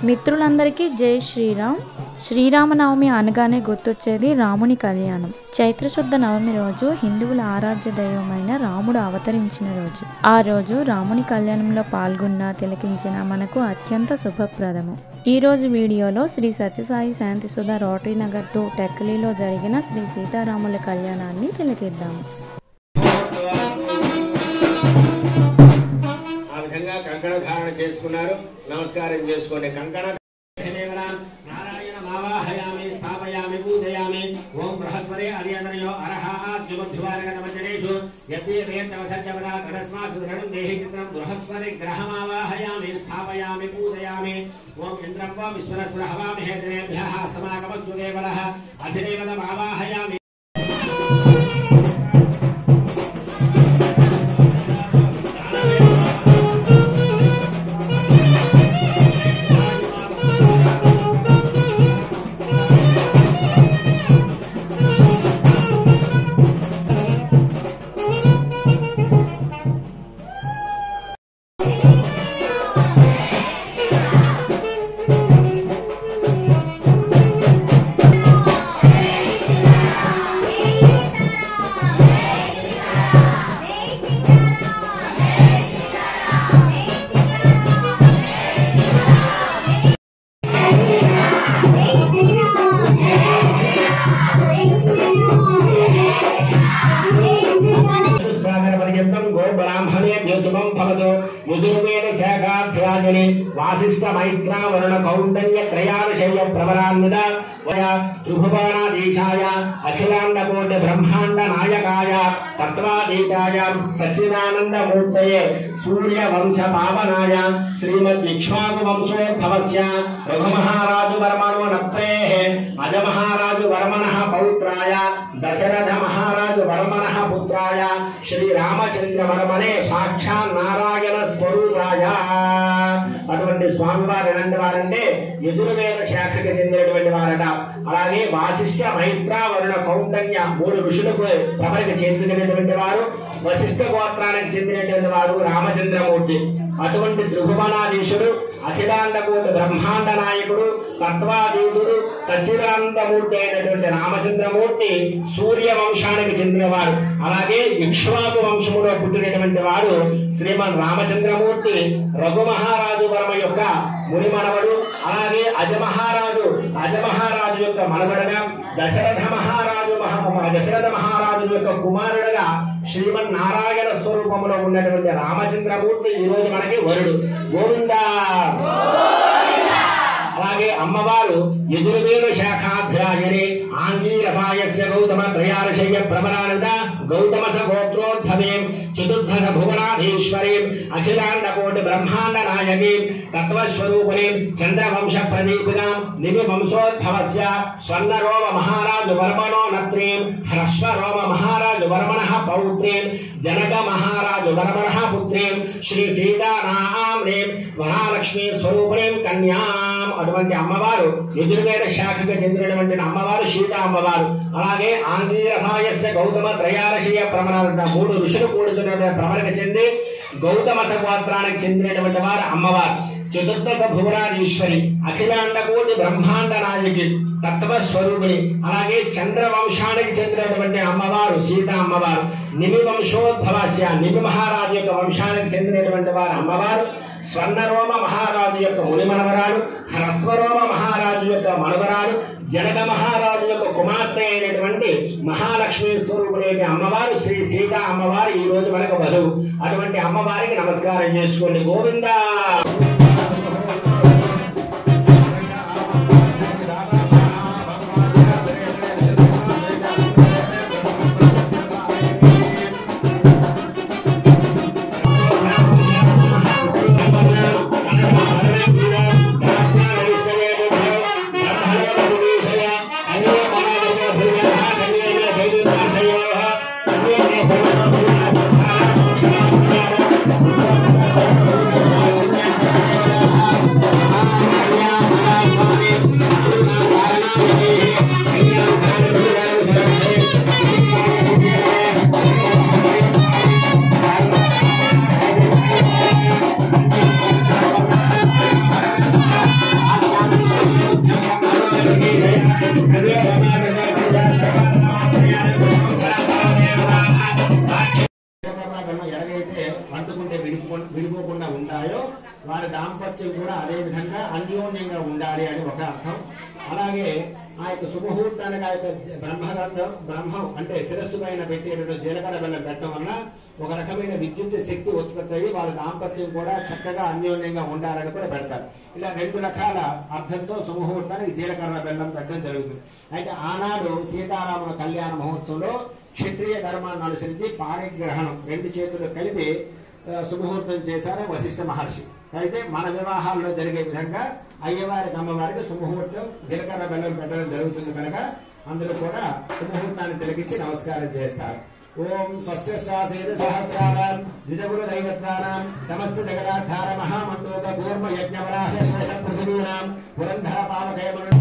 మిత్రులందరికీ జై శ్రీరామ్. శ్రీరామనవమి అనగానే గుర్తొచ్చేది రాముని కళ్యాణం. చైత్రశుద్ధ నవమి రోజు హిందువుల ఆరాధ్య దైవమైన రాముడు అవతరించిన రోజు. ఆ రోజు రాముని కళ్యాణంలో పాల్గొన్న తిలకించిన మనకు అత్యంత శుభప్రదము. ఈ రోజు వీడియోలో శ్రీ సత్యసాయి శాంతిసుధ రోటరీ నగర్ 2 టెక్కలిలో జరిగిన శ్రీ సీతారాముల కళ్యాణాన్ని తిలకిద్దాము. కంకణ ధారణ చేసుకున్నారు. నమస్కారం చేసుకోండి. కంకణ నారాయణ మావాహయామి స్థాపయామి పూజయామి. ఓం బృహస్పతి అర్యనయో అర్హః యద్యేతేతవసజ్జవనాత్ తస్మాత్ ధనం దేహి చిత్రం బృహస్పతి గ్రహమావాహయామి స్థాపయామి పూజయామి. ఓం ఇంద్రం వం విశ్వరస్వర హవామహే జనేభ్యః సమాగమస్సు దేవలః అధిదేవతమావాహయామి. వాసిష్ఠ మైత్రా వరుణ కౌండన్య త్రయావిషయ ప్రవరాన్విత త్రిభువనాధీశాయ అఖిలాండకోటి బ్రహ్మాండ నాయకాయ తత్వాధీతాయ సచ్చిదానందమూర్తయే సూర్య వంశ పావనాయ శ్రీమద్ ఇక్ష్వాకు వంశోద్భవస్య రఘుమహారాజు వర్మణో నప్రేః అజమహారాజు వర్మణః పౌత్రాయ దశరథ మహారాజు వర్మణః పుత్రాయ శ్రీరామచంద్ర వర్మణే సాక్షాత్ నారాయణ స్వరూపాయ. అటువంటి స్వామివారు ఎలాంటి వారంటే యజుర్వేద శాఖకి చెందినటువంటి వారట. అలాగే వాసిష్ఠ మైత్ర వరుణ కౌండన్య 3 ఋషులకు ప్రబలికి చెందినటువంటి వారు. వశిష్ఠ గోత్రానికి చెందినటువంటి వారు రామచంద్రమూర్తి. అటువంటి త్రిభువనాధీశుడు, అఖిలాండకోటి బ్రహ్మాండ నాయకుడు, తత్వాధీతుడు, సచ్చిదానందమూర్తి అయినటువంటి రామచంద్రమూర్తి సూర్య వంశానికి చెందినవారు. అలాగే ఇక్ష్వాకు వంశములో పుట్టినటువంటి వారు శ్రీమన్ రామచంద్రమూర్తి రఘుమహారాజు వర్మ యొక్క ముని మనవడు. అలాగే అజమహారాజు యొక్క మనవడుగా దశరథ మహారాజు యొక్క కుమారుడుగా శ్రీమన్ నారాయణ స్వరూపంలో ఉన్నటువంటి రామచంద్రమూర్తి ఈ రోజు మనకి వరుడు. గోవిందా. అలాగే అమ్మవారు యజుర్వేద శాఖాధ్యాయని ఆంగీరసాయస్య గౌతమ త్రయార్షయ ప్రబలానంద గౌతమస గోత్రోద్భవే చతుర్దశ భువనాధీశ్వరీం అఖిలాండకోటి బ్రహ్మాండ నాయకీం తత్వస్వరూపిణీం చంద్రవంశ ప్రదీపినాం నిమి వంశోద్భవస్య స్వర్ణరోమ మహారాజు వర్మణో నత్రీం హ్రస్వరోమ మహారాజు వర్మణః పౌత్రీం జనక మహారాజు వర్మణః పుత్రీం శ్రీ సీతానామ్రీం మహాలక్ష్మీ స్వరూపిణీం కన్యాం. అటువంటి అమ్మవారు యజుర్వేద శాఖకు చెందినటువంటి అమ్మవారు సీతా అమ్మవారు. అలాగే ఆంగీరసాయస్య గౌతమ త్రయార్షయ ప్రమణ 3 ఋషులు కూడుతున్నటువంటి ప్రమణకు చెంది గౌతమస గోత్రానికి చెందినటువంటి వారు అమ్మవారు. చతుర్దశ భువనాధీశ్వరి, అఖిలాండకోటి బ్రహ్మాండ నాయకి, తత్వస్వరూపిణి. అలాగే చంద్రవంశానికి చెందినటువంటి అమ్మవారు సీతా అమ్మవారు. నిమి వంశోద్భవస్య, నిమి మహారాజు యొక్క వంశానికి చెందినటువంటి వారు అమ్మవారు. స్వర్ణరోమ మహారాజు యొక్క ముని మనవరాలు, హ్రస్వరోమ మహారాజు యొక్క మనవరాలు, జనక మహారాజు యొక్క కుమార్తె అయినటువంటి మహాలక్ష్మి స్వరూపుడైన అమ్మవారు శ్రీ సీతా అమ్మవారు ఈ రోజు మనకు వధువు. అటువంటి అమ్మవారికి నమస్కారం చేసుకోండి. గోవిందా. విధంగా అన్యోన్యంగా ఉండాలి అని ఒక అర్థం. అలాగే ఆ యొక్క శుభముహూర్తానికి ఆ యొక్క బ్రహ్మం అంటే శిరస్సు పైన పెట్టేటటువంటి జీలకర్ర బెల్లం పెట్టడం వల్ల ఒక రకమైన విద్యుత్ శక్తి ఉత్పత్తి అయ్యి వాళ్ళ దాంపత్యం కూడా చక్కగా అన్యోన్యంగా ఉండాలని కూడా పెడతారు. ఇలా 2 రకాల అర్థంతో శుభముహూర్తానికి జీలకర్ర బెల్లం పెట్టడం జరుగుతుంది. అయితే ఆనాడు సీతారాముల కళ్యాణ మహోత్సవంలో క్షత్రియ ధర్మాన్ని అనుసరించి పాణిగ్రహణం 2 చేతులు కలిపి శుభముహూర్తం చేశారు వశిష్ఠ మహర్షి. అయితే మన వివాహాల్లో జరిగే విధంగా అయ్యవారికి అమ్మవారికి శుభముహూర్తం జీలకర్ర బెల్లం పెట్టడం జరుగుతుంది కనుక అందరూ కూడా శుభముహూర్తాన్ని తిలకించి నమస్కారం చేస్తారు. ఓం స్వస్త్యశాసేన సహస్రానాం ద్విజగురు దైవత్వానాం సమస్త జగదాధార మహామండోక పూర్వ యజ్ఞవరాహ శ్రేష పృథివీనాం పురంధర పావకయమను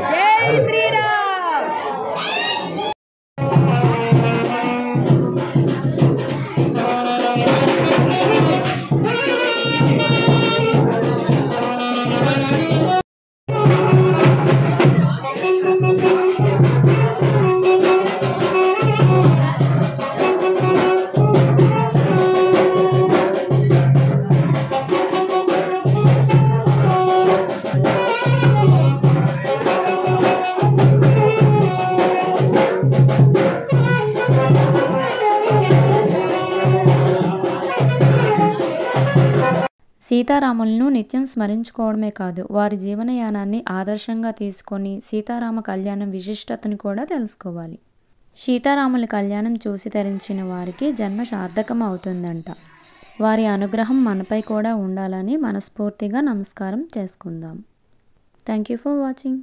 జై శ్రీరామ్. సీతారాములను నిత్యం స్మరించుకోవడమే కాదు, వారి జీవనయానాన్ని ఆదర్శంగా తీసుకొని సీతారామ కళ్యాణం విశిష్టతను కూడా తెలుసుకోవాలి. సీతారాముల కళ్యాణం చూసి తరించిన వారికి జన్మ సార్థకం అవుతుందంట. వారి అనుగ్రహం మనపై కూడా ఉండాలని మనస్ఫూర్తిగా నమస్కారం చేసుకుందాం. Thank you for watching.